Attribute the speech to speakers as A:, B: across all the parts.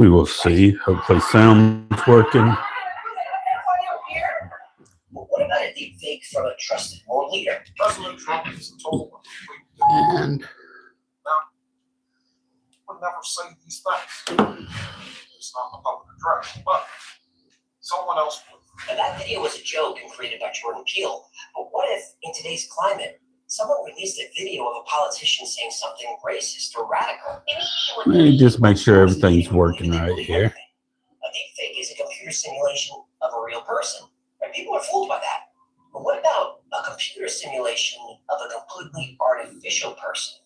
A: We will see. Hopefully sound's working.
B: What about a deep fake from a trusted world leader?
C: President Trump is a total
A: And
C: would never say these things. It's not a public address, but someone else would.
B: Now, that video was a joke and created by Jordan Peele. But what if, in today's climate, someone released a video of a politician saying something racist or radical?
A: let me just make sure everything's working right here.
B: A deepfake is a computer simulation of a real person. And people are fooled by that. But what about a computer simulation of a completely artificial person?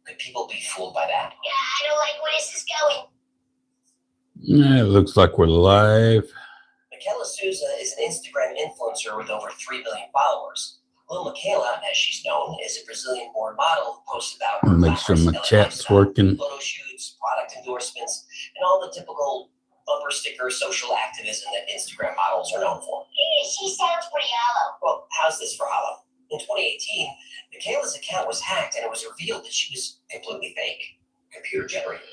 B: Could people be fooled by that?
D: Yeah, I don't like where this is going.
A: Yeah, it looks like we're live.
B: Michaela Souza is an Instagram influencer with over 3 million followers. Lil Michaela, as she's known, is a Brazilian-born model who posts about
A: I'll make sure my chat's working.
B: photo shoots, product endorsements, and all the typical bumper sticker social activism that Instagram models are known for.
D: She sounds pretty hollow.
B: Well, how's this for hollow? In 2018, Michaela's account was hacked and it was revealed that she was completely fake, computer generated.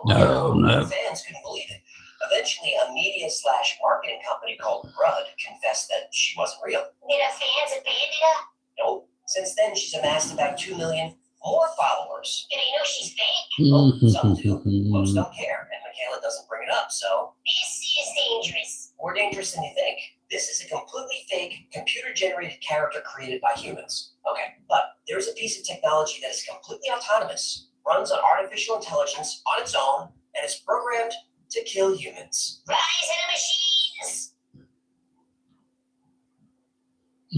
A: No.
B: Fans couldn't believe it. Eventually, a media/marketing company called Rudd confessed that she wasn't real.
D: Did her fans abandon her?
B: No, since then she's amassed about 2 million more followers.
D: Do they know she's fake?
B: Well, some do. Most don't care, and Michaela doesn't bring it up, so
D: This is dangerous.
B: more dangerous than you think. This is a completely fake, computer-generated character created by humans. Okay, but there's a piece of technology that is completely autonomous, runs on artificial intelligence on its own, and is programmed to kill humans.
D: Rise of the machines.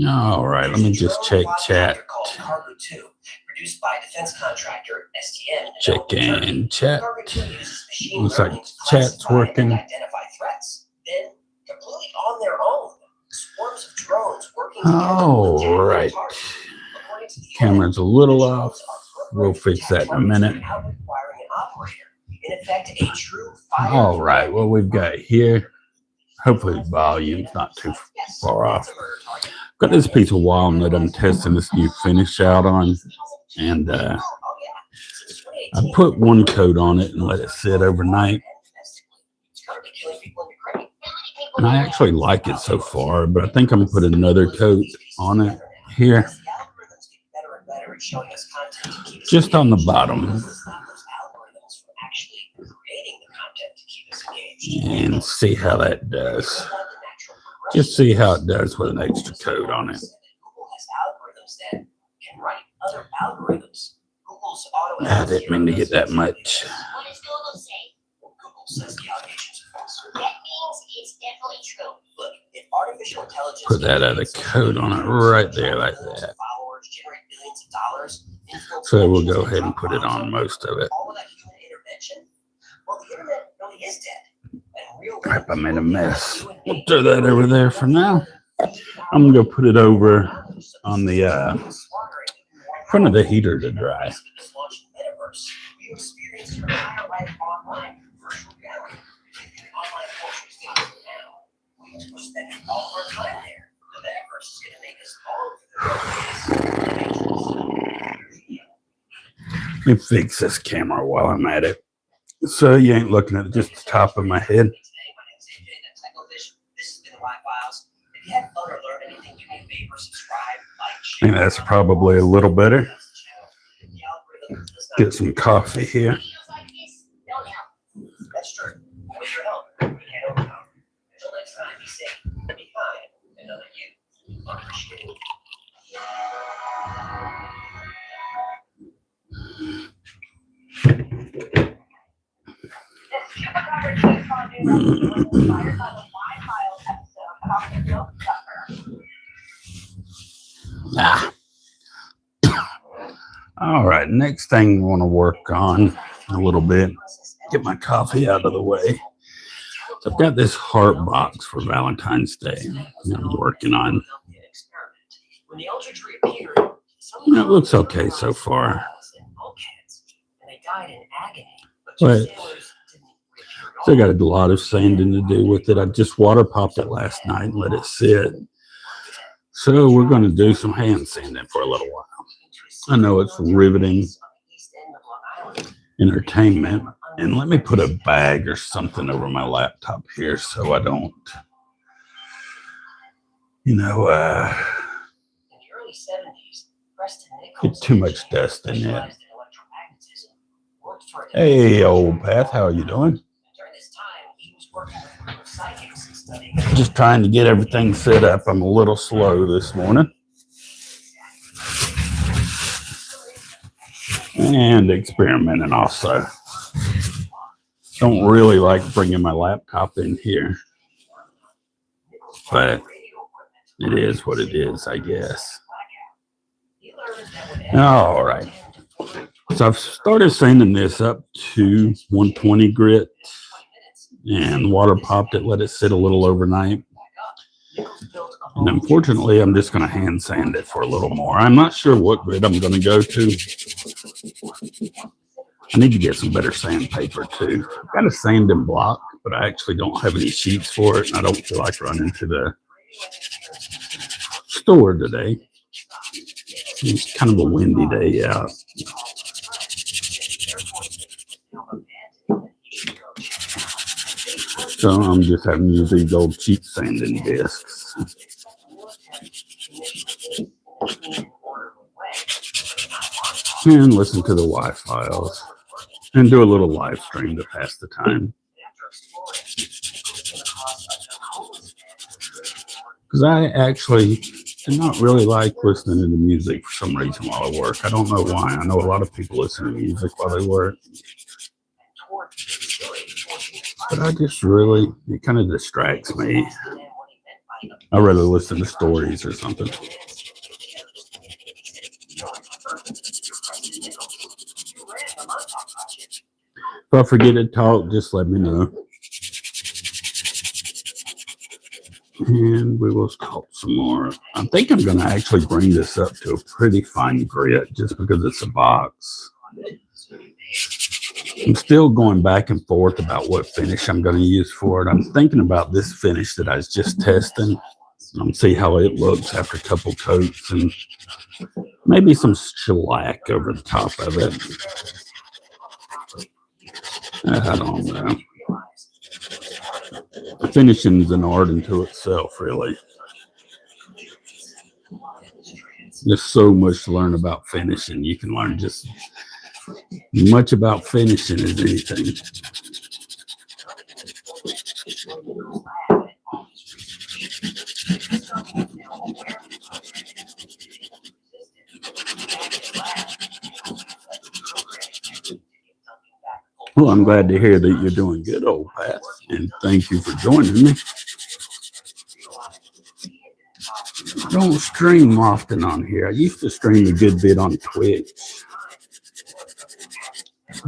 A: All right, let me just check chat.
B: Called Cargo 2, produced by defense contractor STM.
A: Check in chat.
B: Cargo 2 uses machine
A: Looks like
B: learning to
A: chat's
B: classify and
A: working.
B: identify threats. Then, completely on their own, swarms of drones working
A: All
B: together will attack
A: right.
B: their target. According to the
A: Camera's a little
B: drones
A: off.
B: are
A: We'll
B: programmed
A: fix
B: to
A: that in a
B: attack
A: minute.
B: targets without requiring an operator. In effect, a true fire.
A: All right, what we've got here. Hopefully the volume's not too far off. Got this piece of walnut I'm testing this new finish out on. And I put one coat on it and let it sit overnight. And I actually like it so far, but I think I'm gonna put another coat on it here. Just on the bottom. And see how that does. Just see how it does with an extra coat on it. I didn't mean to get that much.
D: What does Google say?
B: Google says the allegations are false.
D: That means it's definitely true.
B: Look, if artificial intelligence
A: Put that other coat on it right there like that.
B: followers generate billions of dollars,
A: So we'll go ahead and put it on most of it.
B: all without human intervention, well, the internet really is dead. And real
A: Crap, I made a mess. We'll throw that over there for now. I'm gonna go put it over on the front of the heater to dry.
B: You experience your entire life online through virtual reality. The online culture is now. We're spending all of our time there. The metaverse is going to make us all
A: Let me fix this camera while I'm at it. So you ain't looking at just the top of my head.
B: This has been the Live Files. If you haven't learned or learned anything, do me a favor, subscribe, like,
A: I
B: share.
A: think that's probably a little better. Get some coffee here.
D: Videos like this don't help.
B: That's true. With your help, we can't overcome. Until next time, be safe, be kind, and know that you are appreciated.
E: This Chupacabra Cheese Fondue recipe was inspired by the Live Files episode about the milk sucker.
A: Ah. All right, next thing I want to work on a little bit, get my coffee out of the way. So I've got this heart box for Valentine's Day that I'm working on.
B: When the Ultra Tree appeared,
A: It looks okay so far.
B: and they died in agony.
A: But
B: sailors didn't reappear at
A: Still
B: all.
A: got a lot of sanding to do with it. I just water popped it last night and let it sit. So we're going to do some hand sanding for a little while. I know it's riveting entertainment, And let me put a bag or something over my laptop here so I don't,
B: In the early 70s, Preston Nichols,
A: get too much dust in it.
B: specialized in electromagnetism, worked for an
A: Hey, old Pat, how are you doing?
B: During this time, he was working with a group of psychics and studying
A: Just trying to get everything set up. I'm a little slow this morning. And experimenting also. Don't really like bringing my laptop in here, but it is what it is, I guess.
B: He learned that when
A: All right. So I've started sanding this up to 120 grit and water popped it, let it sit a little overnight. And unfortunately, I'm just going to hand sand it for a little more. I'm not sure what grit I'm going to go to. I need to get some better sandpaper too. I've got a sanding block, but I actually don't have any sheets for it. And I don't feel like running to the store today. It's kind of a windy day out. So I'm just having to use these old cheap sanding discs. And listen to the Y-Files. And do a little live stream to pass the time. Because I actually do not really like listening to the music for some reason while I work. I don't know why. I know a lot of people listen to music while they work. But I just really, it kind of distracts me. I'd rather listen to stories or something. If I forget to talk, just let me know. And we will talk some more. I think I'm going to actually bring this up to a pretty fine grit just because it's a box. I'm still going back and forth about what finish I'm going to use for it. I'm thinking about this finish that I was just testing. I'm see how it looks after a couple coats and maybe some shellac over the top of it. I don't know. Finishing is an art unto itself, really. There's so much to learn about finishing. You can learn just as much about finishing as anything. Well, I'm glad to hear that you're doing good, old Pat, and thank you for joining me. I don't stream often on here. I used to stream a good bit on Twitch,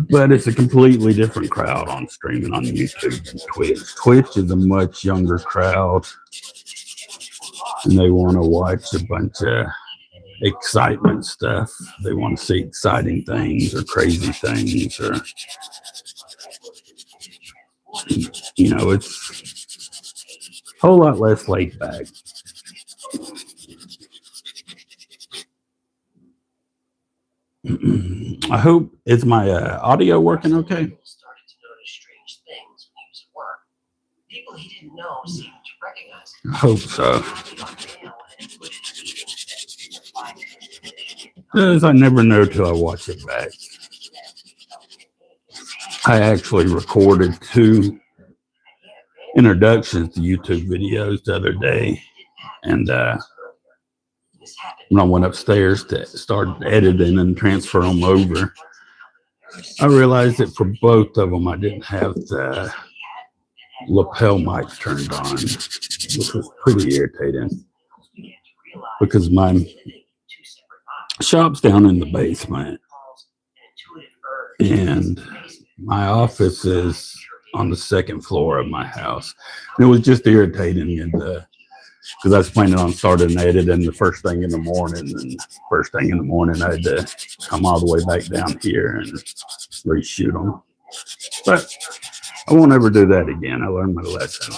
A: but it's a completely different crowd on streaming on YouTube than Twitch. Twitch is a much younger crowd, and they want to watch a bunch of excitement stuff. They want to see exciting things or crazy things or, you know, it's a whole lot less laid back. I hope, is my audio working okay?
B: Started to notice strange things when he was at work. People he didn't know seemed to recognize him.
A: I hope so. Because I never know till I watch it back. I actually recorded 2 introductions to YouTube videos the other day. And when I went upstairs to start editing and transfer them over, I realized that for both of them, I didn't have the lapel mic turned on, which was pretty irritating because my shop's down in the basement and my office is on the 2nd floor of my house. And it was just irritating, and because I was planning on starting editing the first thing in the morning, and first thing in the morning I had to come all the way back down here and reshoot them. But I won't ever do that again. I learned my lesson.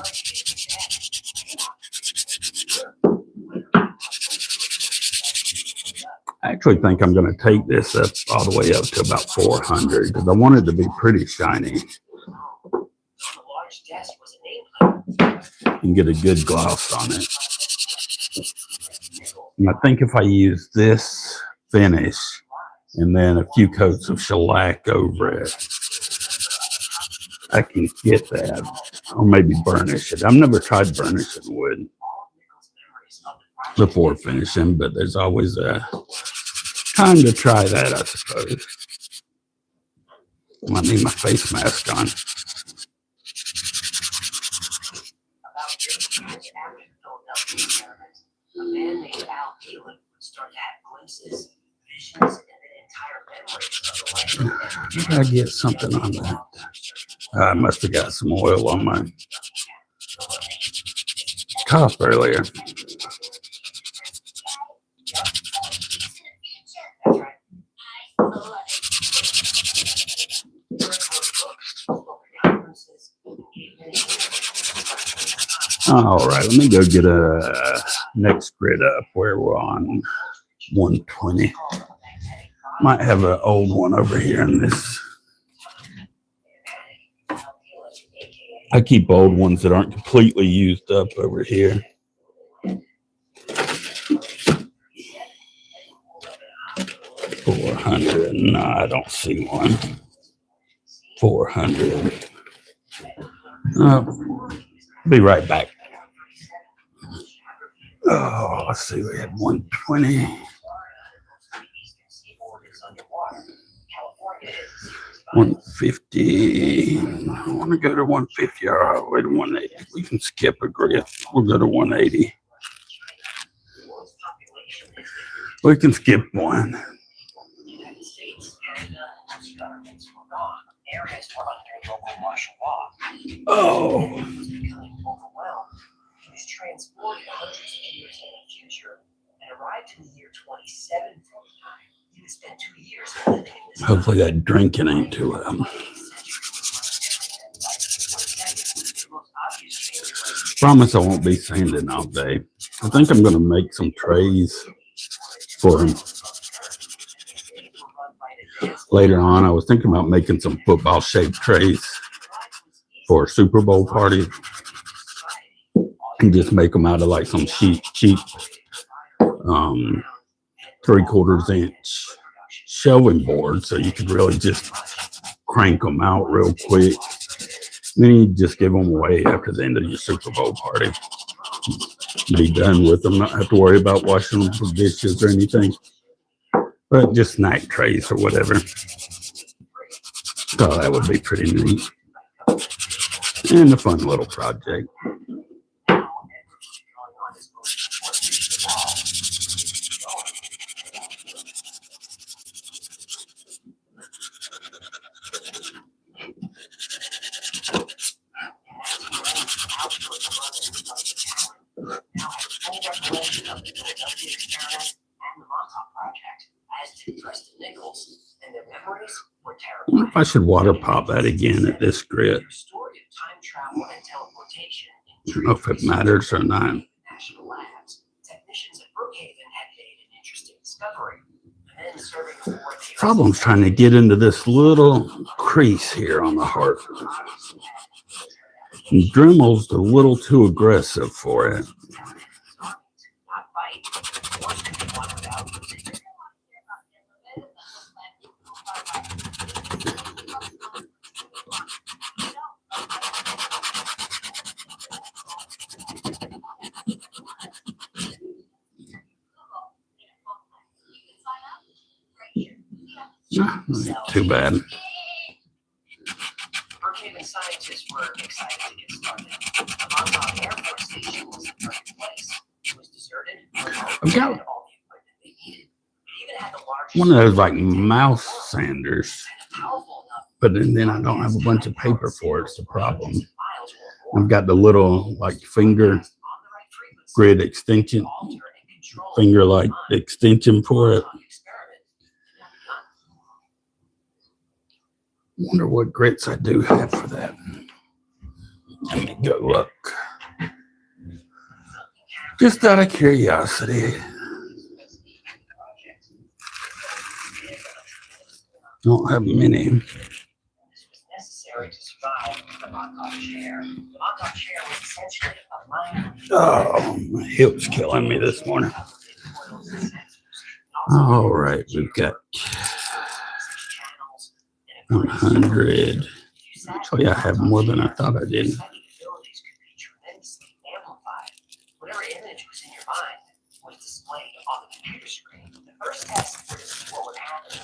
A: I actually think I'm going to take this up all the way up to about 400 because I want it to be pretty shiny
B: On the large desk was a name card.
A: and get a good gloss on it. And I think if I use this finish and then a few coats of shellac over it, I can get that, or maybe burnish it. I've never tried burnishing wood before finishing, but there's always a time to try that, I suppose. I need my face mask on.
B: About 50 years after the Philadelphia experiment, a man named Al Phelan would start to have glimpses, visions, and then entire memories of the life.
A: Did I get something on that? I must have got some oil on my top earlier.
B: That's right.
D: I love it.
A: All right, let me go get a next grid up where we're on 120. Might have an old one over here in this. I keep old ones that aren't completely used up over here. 400. No, I don't see one. 400. Be right back. Oh, let's see. We had 120. 150. I want to go to 150. All right, wait to 180. We can skip a grid. We'll go to 180. We can skip one.
B: United States and governments were gone. Areas were under local martial law.
A: Oh,
B: He was becoming overwhelmed. He was transported hundreds of years in the future and arrived in the year 2749. He would spend 2 years living in this.
A: hopefully that drinking ain't too loud. Promise I won't be sanding all day. I think I'm going to make some trays for him later on. I was thinking about making some football shaped trays for a Super Bowl party and just make them out of like some cheap 3/4 inch shelving board, so you could really just crank them out real quick. Then you just give them away after the end of your Super Bowl party. Be done with them, not have to worry about washing them for dishes or anything, but just snack trays or whatever. So that would be pretty neat and a fun little project. I wonder if I should water pop that again at this grit.
B: Story of time travel and teleportation.
A: I don't know if it matters or not.
B: National labs. Technicians at Brookhaven had made an interesting discovery. Men serving aboard the
A: Problem's trying to get into this little crease here on the heart. And Dremel's a little too aggressive for it.
B: not bite. Once could be watered out.
A: Not too bad.
B: Brookhaven scientists were excited to get started. The Montauk Air Force Station was in the right place. It was deserted.
A: I've got
B: All the equipment they needed. It even had the largest
A: one of those like mouse sanders,
B: and powerful enough
A: but then I don't have a bunch of paper for it. It's the problem.
B: miles or more.
A: I've got the little like finger
B: On the right frequency.
A: grid extension,
B: Alter and control
A: finger like extension for it.
B: the experiment.
A: Wonder what grits I do have for that. Let me go look. Just out of curiosity. Don't have many.
B: This was necessary to survive the Montauk chair. The Montauk chair was essentially a mind.
A: Oh, my hip's killing me this morning. All right, we've got 100. Actually, I have more than I thought I did.
B: Whatever image was in your mind was displayed on the computer screen. The first test was to see what would happen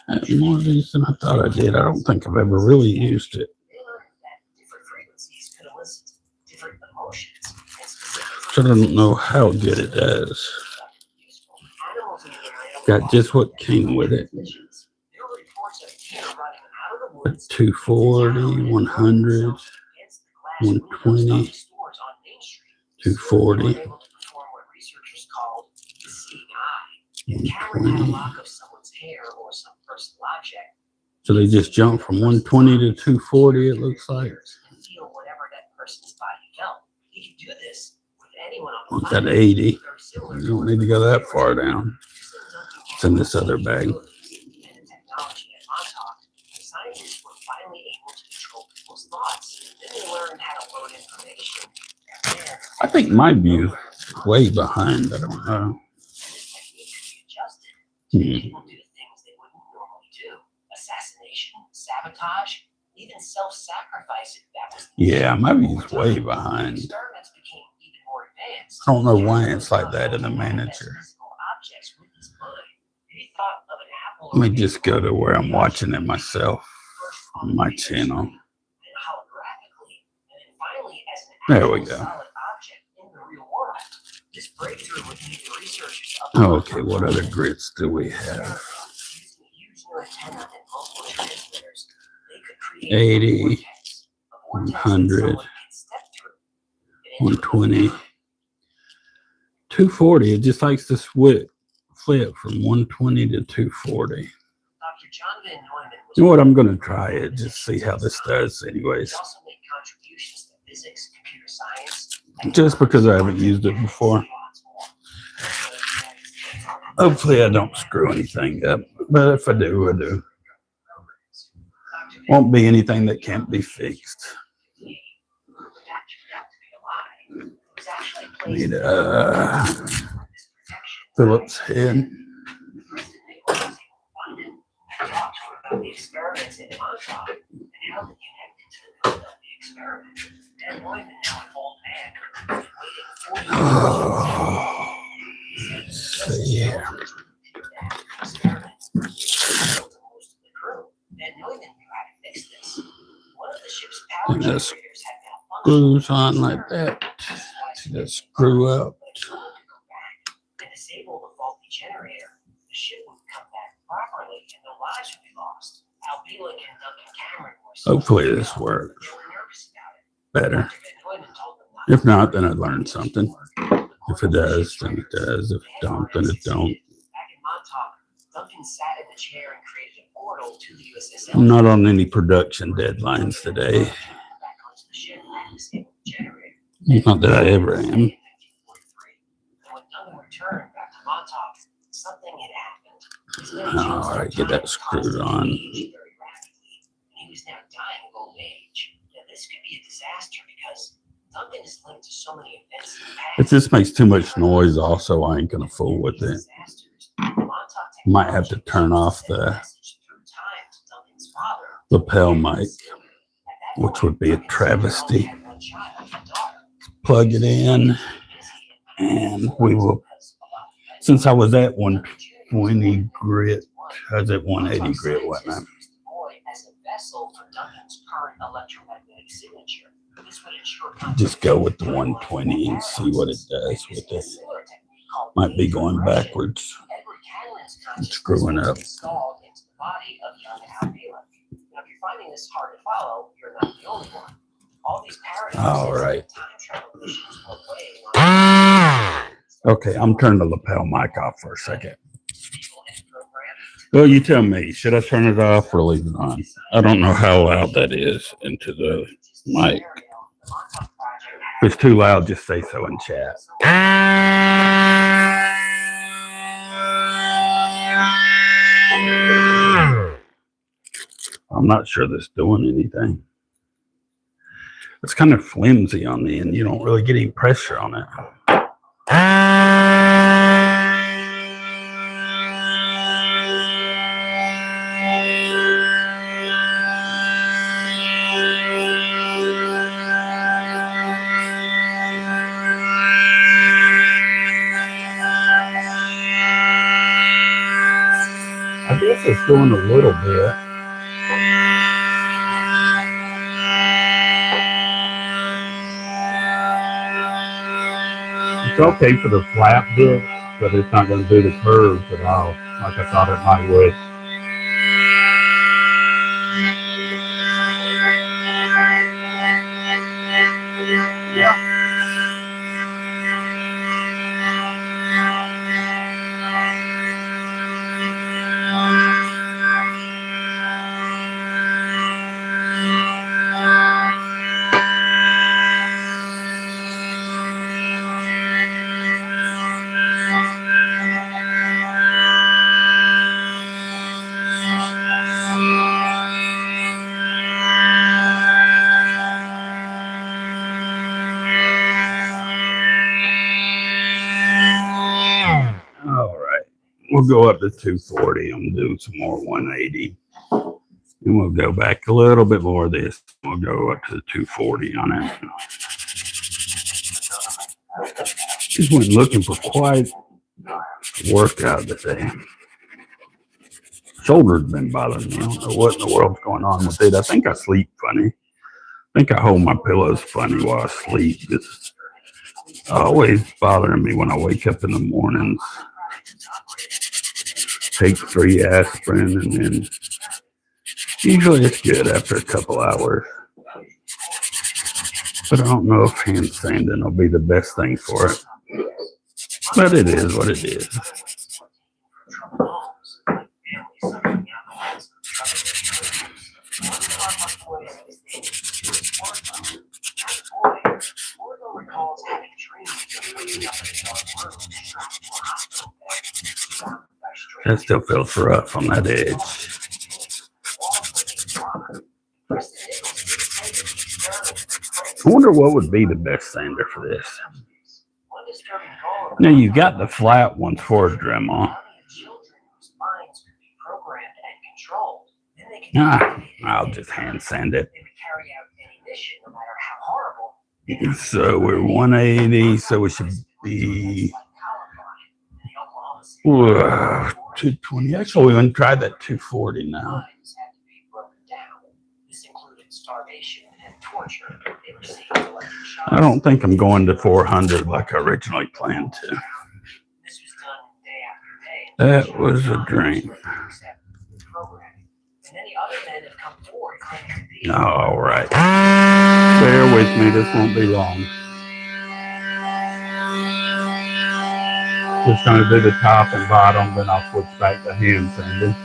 B: when
A: I have more of these than I thought I did. I don't think I've ever really used it.
B: they learned that different frequencies could elicit different emotions. And specific
A: So I don't know how good it does.
B: animals in the area
A: Got just what came with it.
B: there were reports of deer running out of the
A: A
B: woods
A: 240, 100, 120, 240, 120. So they just jumped from 120 to 240, it looks like.
B: Feel whatever that person's body felt. He could do this with anyone on the
A: Want that
B: planet.
A: 80.
B: Very similar
A: You don't need to go that far down. It's in this other bag.
B: And the technology at Montauk, the scientists were finally able to control people's thoughts. Then they learned how to load information. And then
A: I think my view is way behind. I don't know.
B: this technique could be adjusted.
A: Hmm.
B: People do things they wouldn't normally do. Assassination, sabotage, even self-sacrifice if that was the
A: Yeah, my view's way behind.
B: experiments became even more advanced.
A: I don't know why it's like that in the manager.
B: Physical objects with his mind. If he thought of an apple
A: Let me just go to where I'm watching it myself on my channel.
B: and holographically, and then finally as an
A: There we
B: actual
A: go.
B: solid object in the real world. This breakthrough would lead the researchers up
A: Okay, what other grits do we have?
B: using a huge new antenna and multiple transmitters, they could create
A: 80,
B: a vortex that
A: 100,
B: someone could step through. And
A: 120, 240. It just likes to flip from 120 to 240.
B: Dr. John Van Neumann was
A: You know what? I'm going to try it, just see how this does, anyways.
B: He also made contributions to physics, computer science,
A: Just because I haven't used it before. Hopefully, I don't screw anything up, but if I do, I do. Won't be anything that can't be fixed. Need a Phillips head.
B: About the experiments in Montauk and how they connected to the build of the experiment. Dan Neumann, now an old man, was waiting 40
A: Oh, let's see here.
B: Dan Neumann knew how to fix this. One of the ship's power
A: And
B: generators
A: this
B: had malfunctioned.
A: screws on like that. Just screw up.
B: But if someone could go back and disable the faulty generator, the ship would come back properly and no lives would be lost. Al Bielek and Duncan Cameron were so
A: Hopefully this works
B: they were nervous about it.
A: better.
B: Dr. Van Neumann told them not
A: If not, then I learned something. If it does, then it does. If it don't, then it don't.
B: Back in Montauk, Duncan sat in the chair and created a portal to the USS
A: I'm not on any production deadlines today.
B: back onto the ship and disabled the generator.
A: Not that I ever am.
B: And when Duncan returned back to Montauk, something had happened. His men chose
A: All right,
B: to
A: get that
B: time
A: screwed
B: caused him to
A: on.
B: age very rapidly, and he was now dying of old age. Now, this could be a disaster because Duncan is linked to so many events in the past.
A: If this makes too much noise, also, I ain't gonna fool with it. Might have to turn off the lapel mic, which would be a travesty. Plug it in, and we will. Since I was at 120 grit, I was at 180 grit, wasn't I?
B: As a vessel for Duncan's current electromagnetic signature. This would ensure
A: Just go with the 120 and see what it does with it. Might be going backwards.
B: Edward Cannon's
A: and screwing up.
B: installed into the body of young Al Bielek. Now, if you're finding this hard to follow, you're not the only one. All these paradoxes
A: All right.
B: and time travel issues were weighing on
A: Okay, I'm turning the lapel mic off for a second.
B: people in the program.
A: Well, you tell me, should I turn it off or leave it on? I don't know how loud that is into the mic. If it's too loud, just say so in chat. I'm not sure that's doing anything. It's kind of flimsy on the end. You don't really get any pressure on it. I guess it's doing a little bit. It's okay for the flat bit, but it's not going to do the curves at all, like I thought it might would. Yeah. All right. We'll go up to 240. I'm doing some more 180. And we'll go back a little bit more of this. We'll go up to 240 on it. Just went looking for quite a workout today. Shoulder's been bothering me. I don't know what in the world's going on with it. I think I sleep funny. I think I hold my pillows funny while I sleep. It's always bothering me when I wake up in the mornings. Take 3 aspirin and then usually it's good after a couple hours. But I don't know if hand sanding will be the best thing for it. But it is what it is. That still feels rough on that edge. I wonder what would be the best sander for this. Now you got the flat ones for a Dremel. I'll just hand sand it. So we're 180, so we should be 220. Actually, we're going to try that 240 now. I don't think I'm going to 400 like I originally planned to. That was a dream. All right. Bear with me. This won't be long. Just going to do the top and bottom, then I'll switch back to hand sanding.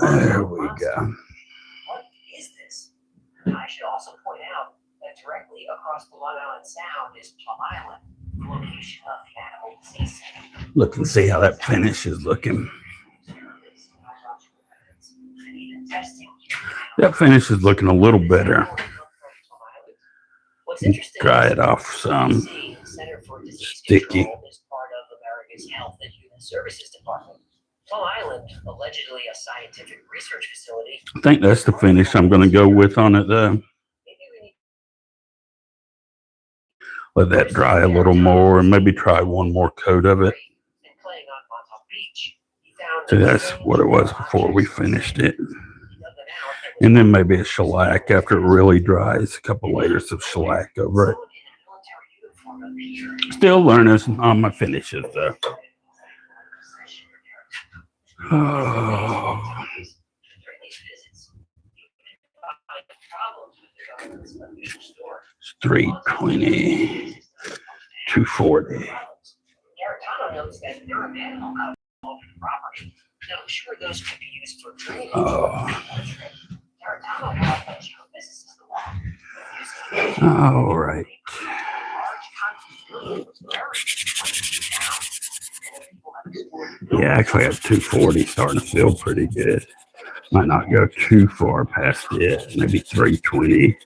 A: There we go.
B: What is this? I should also point out that directly across the Long Island Sound is Plum Island, the location of the Animal Disease Center.
A: Look and see how that finish is looking. That finish is looking a little better. Dry it off some. Sticky.
B: Is part of America's Health and Human Services Department. Plum Island, allegedly a scientific research facility.
A: I think that's the finish I'm going to go with on it. Let that dry a little more and maybe try one more coat of it. So that's what it was before we finished it. And then maybe a shellac after it really dries, a couple layers of shellac over it.
B: Someone in a military uniform appeared.
A: Still learning on my finishes though. Oh,
B: During these visits, you would find problems with the government's unusual store.
A: 320, 240.
B: Garetano notes that there are manhole covers all over the property. Now, I'm sure those could be used for drainage.
A: Oh,
B: Garetano had a bunch of businesses the wall.
A: all right. Yeah, actually at 240 starting to feel pretty good. Might not go too far past it. Maybe 320.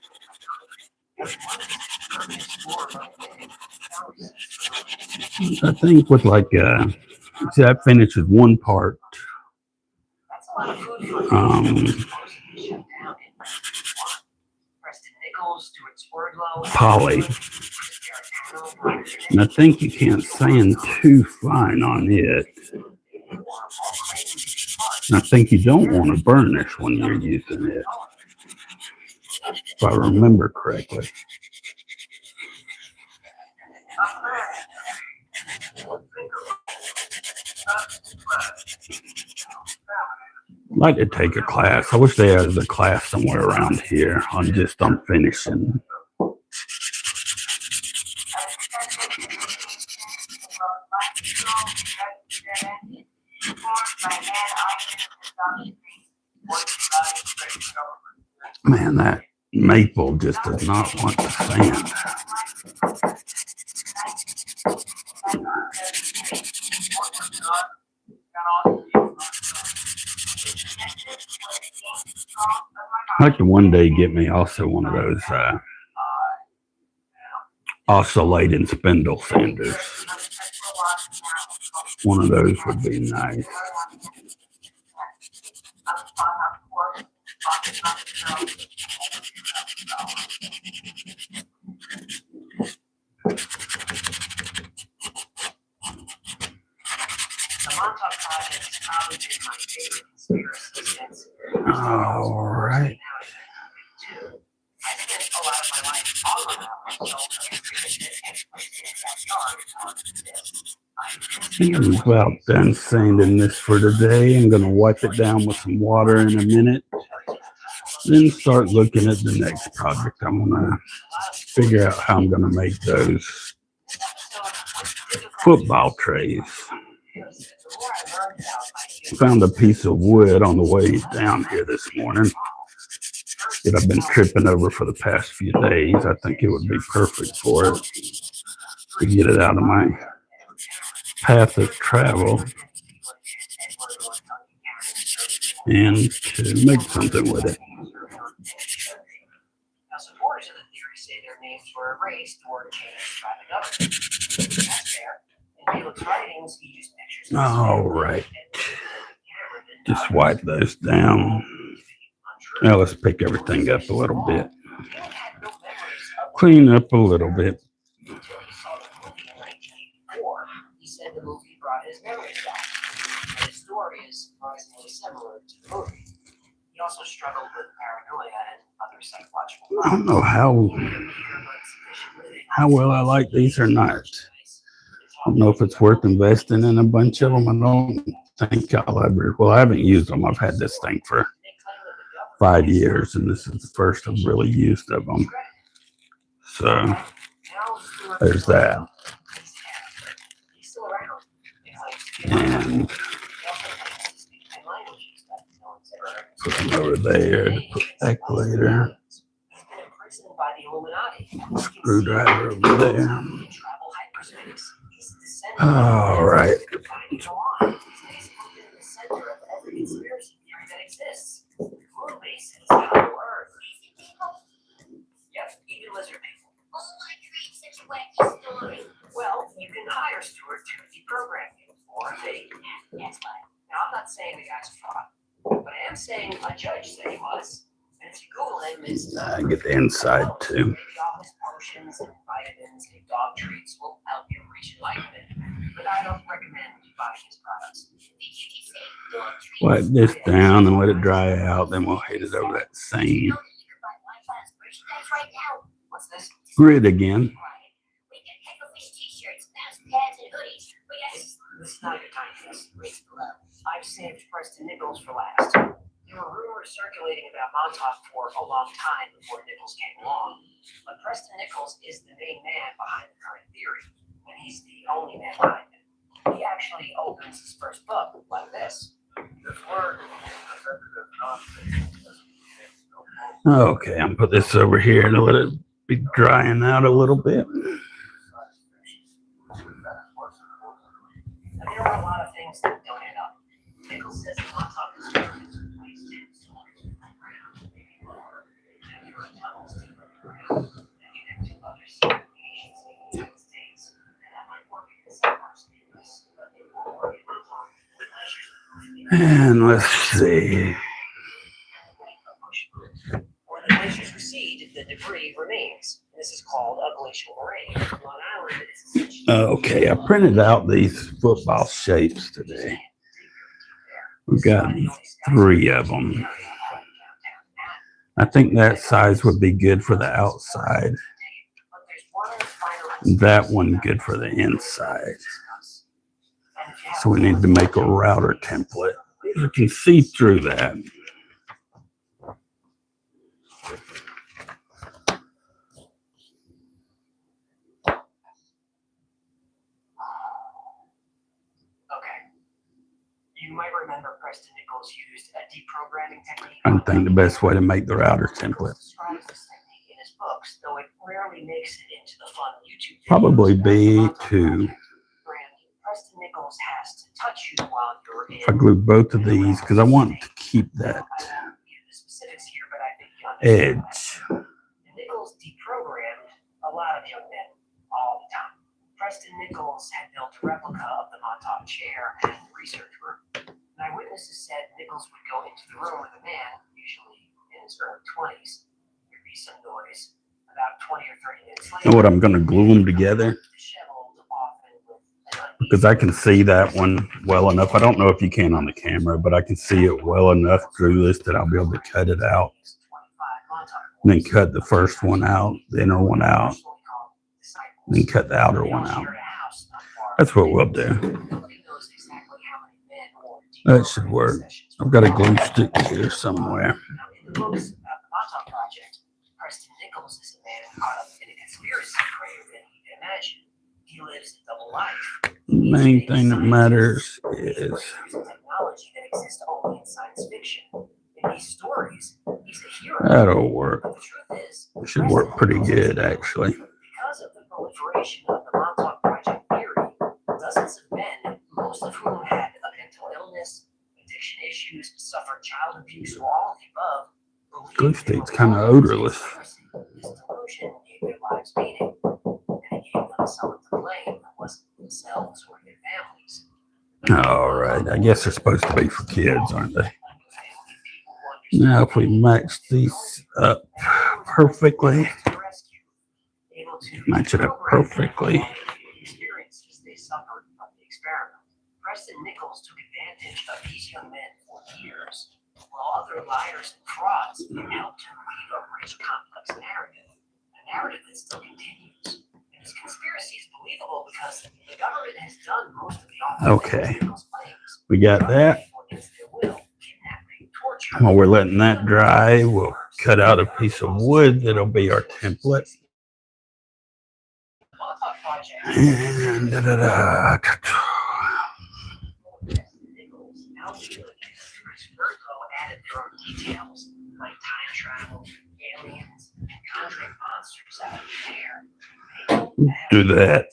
A: I think with like see that finishes one part.
B: That's a lot of food for
A: Um,
B: Preston Nichols, Stuart Swerdlow,
A: Poly. And I think you can't sand too fine on it. And I think you don't want to burnish when you're using it, if I remember correctly. I'd like to take a class. I wish they had a class somewhere around here on finishing. Man, that maple just does not want to sand. I'd like to one day get me also one of those oscillating spindle sanders. One of those would be nice.
B: The Montauk Project has probably been my favorite conspiracy since.
A: All right.
B: I spent a lot of my life on the mountain, so everything that takes place in that yard is this.
A: I think I'm about done sanding this for today. I'm going to wipe it down with some water in a minute. Then start looking at the next project. I'm going to figure out how I'm going to make those football trays. Found a piece of wood on the way down here this morning that I've been tripping over for the past few days. I think it would be perfect for it to get it out of my path of travel and to make something with it.
B: Now, supporters of the theory say their names were erased or changed by the government. That's fair. In Felix writings, he used pictures. of
A: All right. Just wipe those down. Now let's pick everything up a little bit. Clean up a little bit.
B: Until he saw the movie in 1984, he said the movie brought his memories back. And his story is surprisingly similar to the movie. He also struggled with paranoia and other psychological
A: I don't know how well I like these or not. I don't know if it's worth investing in a bunch of them. I don't think I'll ever. Well, I haven't used them. I've had this thing for 5 years, and this is the first I've really used of them. So there's that. And put them over there to put back later. Screwdriver over there. All right.
B: Well, you can hire Stuart to deprogram you for a fee.
D: Yes, but
B: Now, I'm not saying the guy's fraud, but I am saying a judge said he was. And if you Google him, it's
A: Get the inside too.
B: maybe office potions and vitamins and dog treats will help you reach enlightenment. But I don't recommend buying his products.
A: Wipe this down and let it dry out. Then we'll hit it over that same
B: What's this?
A: grid again.
D: We can Hecklefish t-shirts, mouse pads, and hoodies. We got
B: This is not a good time for this. I've saved Preston Nichols for last. There were rumors circulating about Montauk for a long time before Nichols came along. But Preston Nichols is the main man behind the current theory, and he's the only man behind it. He actually opens his first book like this.
C: This word, definitive nonfiction,
A: Okay, I'm gonna put this over here to let it be drying out a little bit.
B: And there are a lot of things that don't add up. Nichols says Montauk is perfect. There are tunnels to the ground that connect to other cities in the United States. And that might work in some parts of the US, but it won't work in Montauk.
A: And let's see.
B: When the glaciers recede, the debris remains. This is called a glacial moraine. Long Island is essentially
A: Okay, I printed out these football shapes today. We've got 3 of them. I think that size would be good for the outside. That one good for the inside. So we need to make a router template. You can see through that.
B: Okay. You might remember Preston Nichols used a deprogramming technique.
A: I think the best way to make the router template
B: Describes this technique in his books, though it rarely makes it into the fun YouTube videos.
A: probably be to,
B: Preston Nichols has to touch you while you're in.
A: if I glue both of these, because I want to keep that
B: I won't give the specifics here, but I think you understand.
A: edge.
B: Nichols deprogrammed a lot of young men all the time. Preston Nichols had built a replica of the Montauk chair and research room. And eyewitnesses said Nichols would go into the room with a man, usually in his early 20s. There'd be some noise. About 20 or 30 minutes later,
A: Know what, I'm gonna glue them together
B: disheveled, often with an
A: because I can see that one well enough. I don't know if you can on the camera, but I can see it well enough through this that I'll be able to cut it out.
B: 25 Montauk
A: And then cut the first one out, the inner one out, and then cut the outer one out. That's what we'll do. That should work. I've got a glue stick here somewhere.
B: In the books about the Montauk Project, Preston Nichols is a man caught up in a conspiracy greater than he can imagine. He lives a double life.
A: The main thing that matters is
B: Using technology that exists only in science fiction. In these stories, he's a hero.
A: that'll work.
B: But the truth is,
A: It should work pretty good, actually.
B: because of the proliferation of the Montauk Project theory, dozens of men, most of whom had a mental illness, addiction issues, suffered child abuse, or all of the above, believed
A: Glue
B: they
A: stick's
B: were
A: kinda
B: part of the
A: odorless.
B: conspiracy. This delusion gave their lives meaning, and it gave them someone to blame that wasn't themselves or their families.
A: All right, I guess they're supposed to be for kids, aren't they? Now, if we match these up perfectly, match it up perfectly.
B: Experiences they suffered from the experiment. Preston Nichols took advantage of these young men for years, while other liars and frauds helped him weave a rich, complex narrative, a narrative that still continues. And his conspiracy is believable because the government has done most of the
A: Okay.
B: Nichols claims.
A: We got that.
B: Against their will, kidnapping, torture.
A: While we're letting that dry, we'll cut out a piece of wood that'll be our template.
B: Montauk Project.
A: And da-da-da.
B: Nichols, Alvin, and Chris Verco added their own details, like time travel, aliens, and conjuring monsters out of the air.
A: Do that.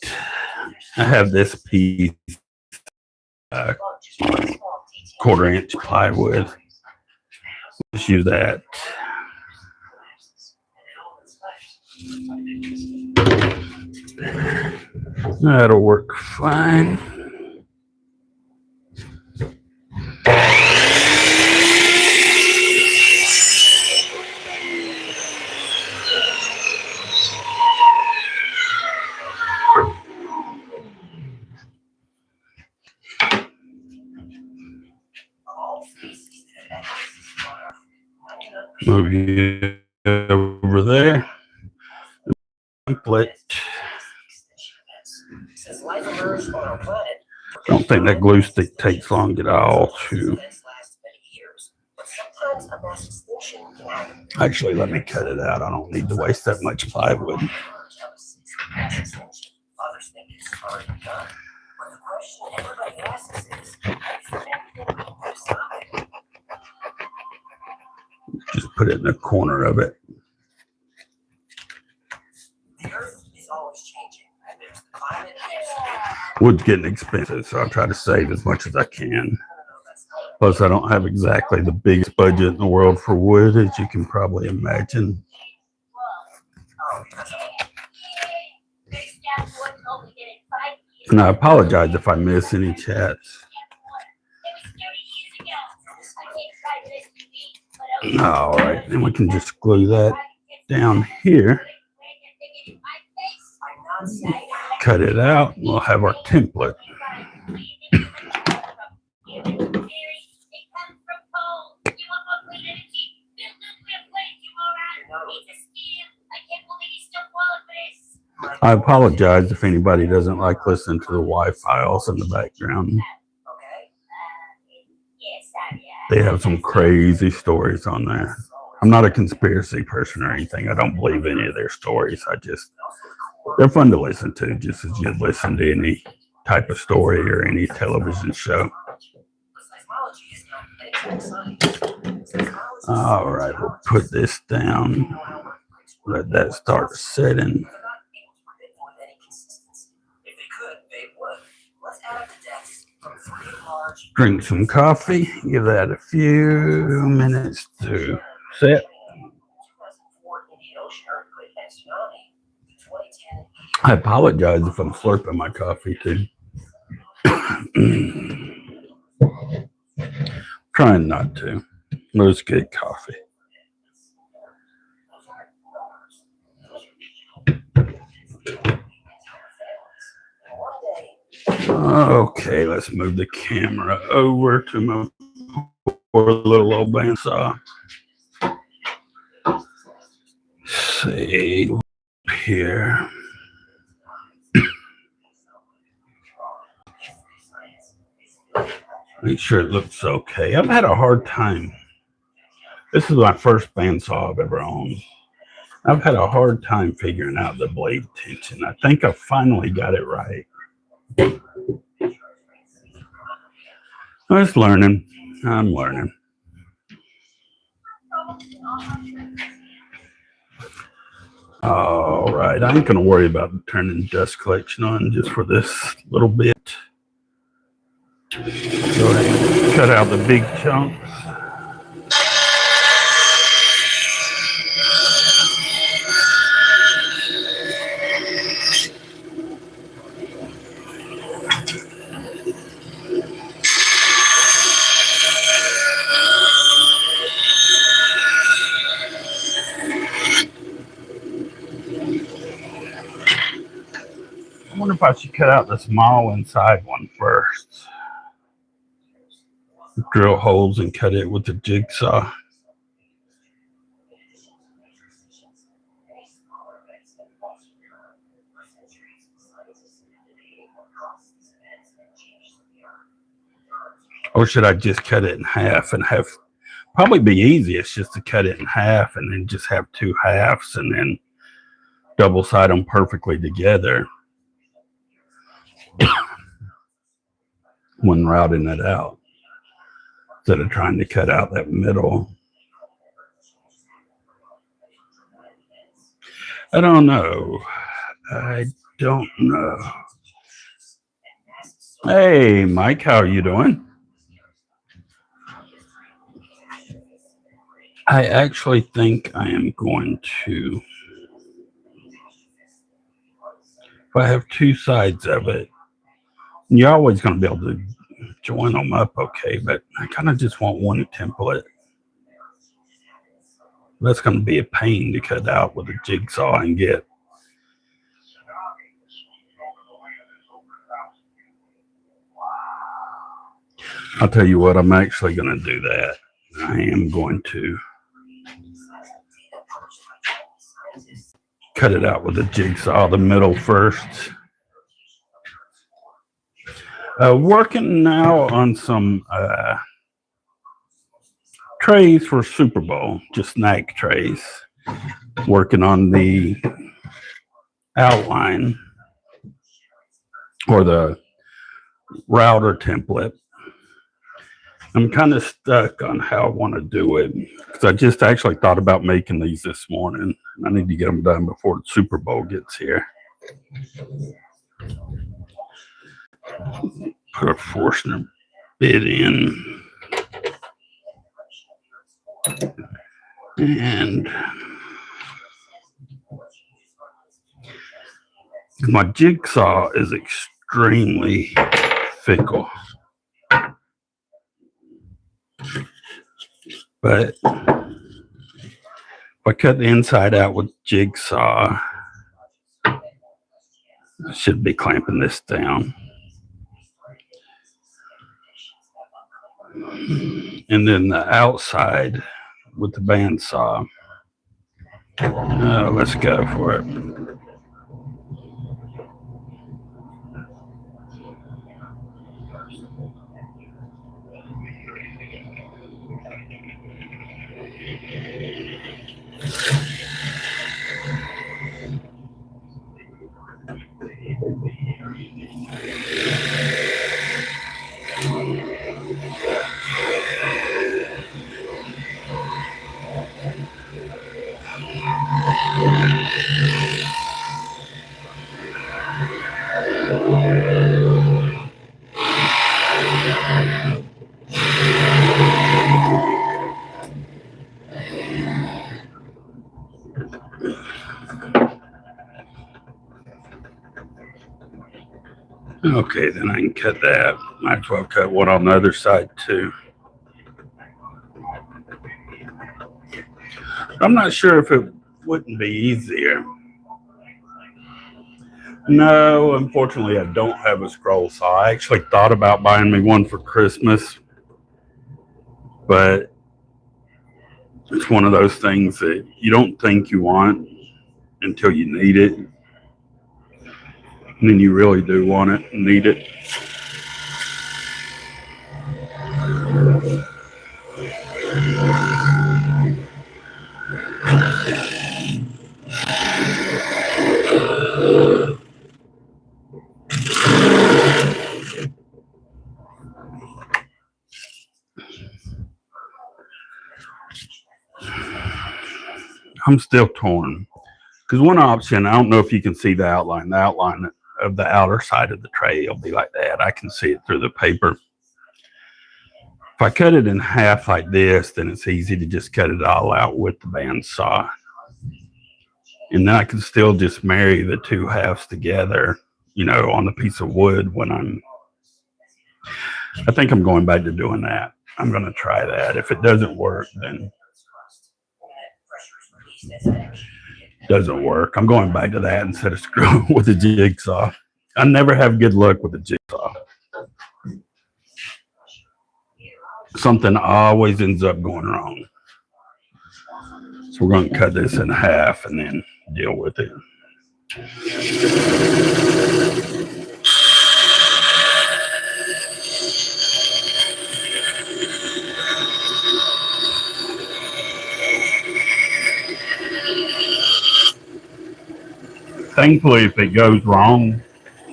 A: I have this piece,
B: Just one small detail.
A: 1/4-inch plywood. Just use that. That'll work fine. Move you over there. Template.
B: Since life emerged on our planet,
A: Don't think that glue stick takes long at all to.
B: events last many years, but sometimes a mass extinction can happen.
A: Actually, let me cut it out. I don't need to waste that much plywood.
B: Mass extinction, others think it's already done. But the question everybody asks is there anything on their side?
A: Just put it in the corner of it.
B: The Earth is always changing, and there's the climate and
A: Wood's getting expensive, so I try to save as much as I can. Plus, I don't have exactly the biggest budget in the world for wood, as you can probably imagine. And I apologize if I miss any chats. All right, then we can just glue that down here. Cut it out. We'll have our template. I apologize if anybody doesn't like listening to the Y files in the background. They have some crazy stories on there. I'm not a conspiracy person or anything. I don't believe any of their stories. They're fun to listen to, just as you'd listen to any type of story or any television show. All right, we'll put this down. Let that start setting. Drink some coffee. Give that a few minutes to set. I apologize if I'm slurping my coffee too. Trying not to. Let's get coffee. Okay, let's move the camera over to my poor little old bandsaw. See here. Make sure it looks okay. I've had a hard time. This is my first bandsaw I've ever owned. I've had a hard time figuring out the blade tension. I think I finally got it right. I'm just learning. I'm learning. All right. I ain't going to worry about turning dust collection on just for this little bit. Go ahead and cut out the big chunks. I wonder if I should cut out the small inside one first. Drill holes and cut it with the jigsaw. Or should I just cut it in half and have, probably be easiest just to cut it in half and then just have two halves and then double side them perfectly together when routing it out, instead of trying to cut out that middle. I don't know. Hey, Mike, how are you doing? I actually think I am going to, if I have two sides of it, you're always going to be able to join them up okay, but I kind of just want one template. That's going to be a pain to cut out with a jigsaw and get. I'll tell you what, I'm actually going to do that. I am going to cut it out with a jigsaw, the middle first. Working now on some trays for Super Bowl, just snack trays. Working on the outline or the router template. I'm kind of stuck on how I want to do it because I just actually thought about making these this morning. I need to get them done before the Super Bowl gets here. Put a Forstner bit in. And my jigsaw is extremely fickle. But if I cut the inside out with jigsaw, I should be clamping this down. And then the outside with the bandsaw. Let's go for it. Okay, then I can cut that. Might as well cut one on the other side too. I'm not sure if it wouldn't be easier. No, unfortunately, I don't have a scroll saw. I actually thought about buying me one for Christmas, but it's one of those things that you don't think you want until you need it. And then you really do want it and need it. I'm still torn. Because one option, I don't know if you can see the outline. The outline of the outer side of the tray will be like that. I can see it through the paper. If I cut it in half like this, then it's easy to just cut it all out with the bandsaw. And then I can still just marry the two halves together, you know, on the piece of wood when I think I'm going back to doing that. I'm going to try that. If it doesn't work, then doesn't work. I'm going back to that instead of screwing with a jigsaw. I never have good luck with a jigsaw. Something always ends up going wrong. So we're going to cut this in half and then deal with it. Thankfully, if it goes wrong,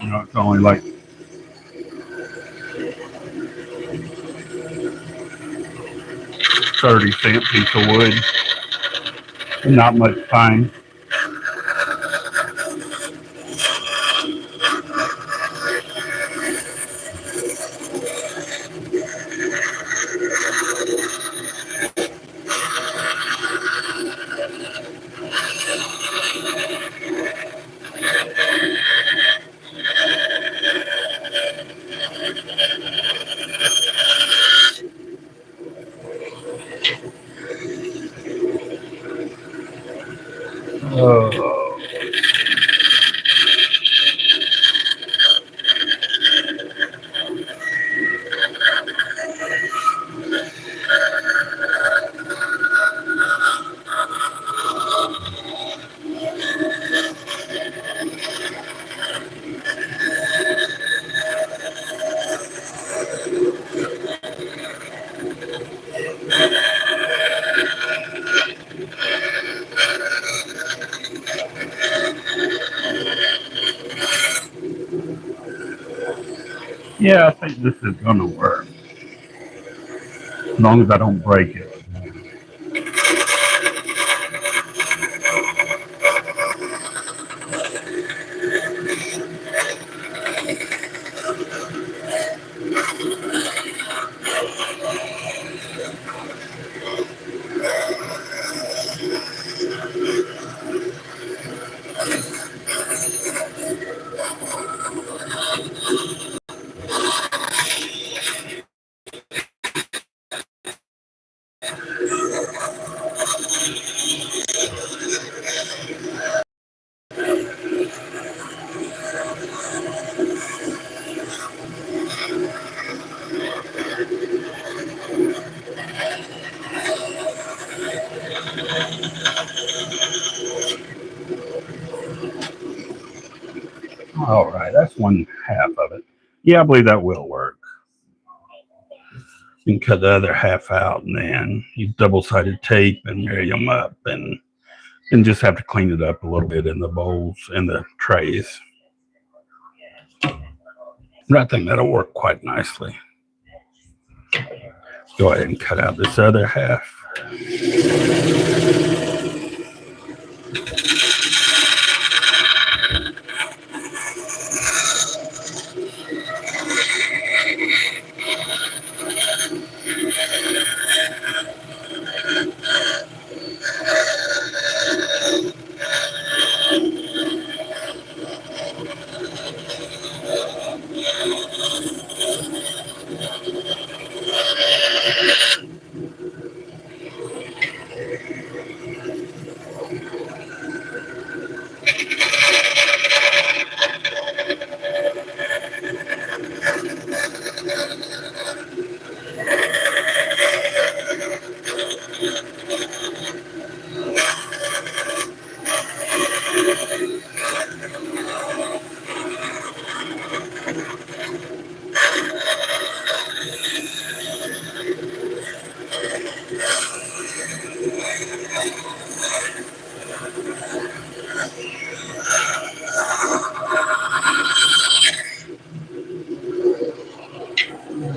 A: you know, it's only like 30-cent piece of wood. Not much fine. Yeah, I think this is gonna work. As long as I don't break it. All right, that's one half of it. Yeah, I believe that will work. You can cut the other half out and then use double-sided tape and marry them up and just have to clean it up a little bit in the bowls and the trays. But I think that'll work quite nicely. Go ahead and cut out this other half.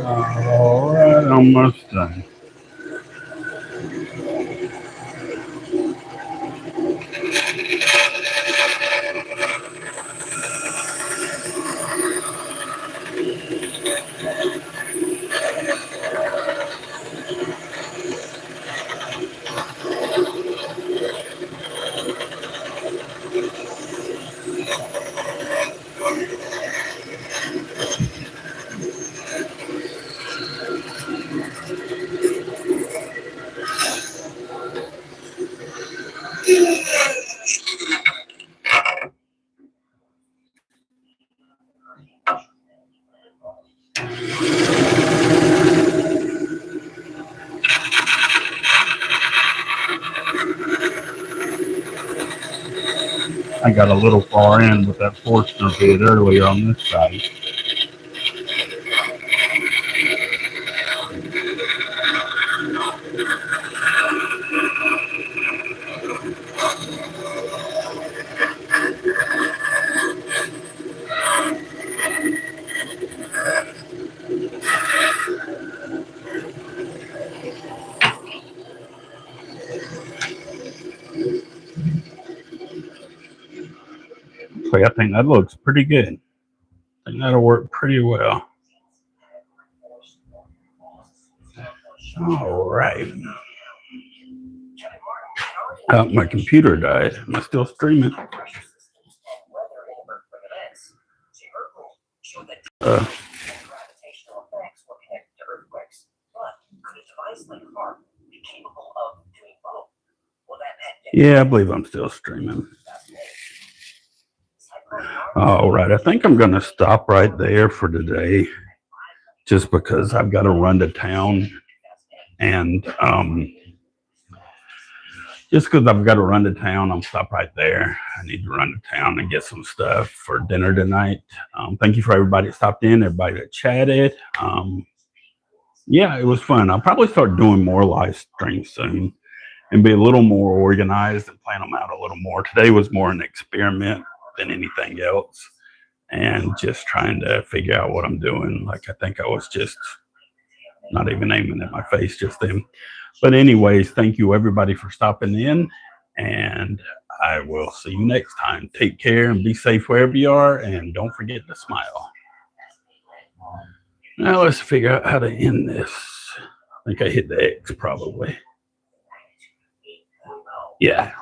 A: All right, almost done. I got a little far in with that Forstner bit earlier on this side. So I think that looks pretty good. I think that'll work pretty well. All right. My computer died. Am I still streaming? Uh,
B: Gravitational effects were connected to earthquakes, but could a device like HARP be capable of doing both? Well,
A: yeah, I believe I'm still streaming. All right. I think I'm going to stop right there for today just because I've got to run to town. And just because I've got to run to town, I'm stop right there. I need to run to town and get some stuff for dinner tonight. Thank you for everybody that stopped in, everybody that chatted. Yeah, it was fun. I'll probably start doing more live streams soon and be a little more organized and plan them out a little more. Today was more an experiment than anything else. and just trying to figure out what I'm doing. Like, I think I was just not even aiming at my face just then. But anyways, thank you everybody for stopping in, and I will see you next time. Take care and be safe wherever you are, and don't forget to smile. Now let's figure out how to end this. I think I hit the X probably. Yeah.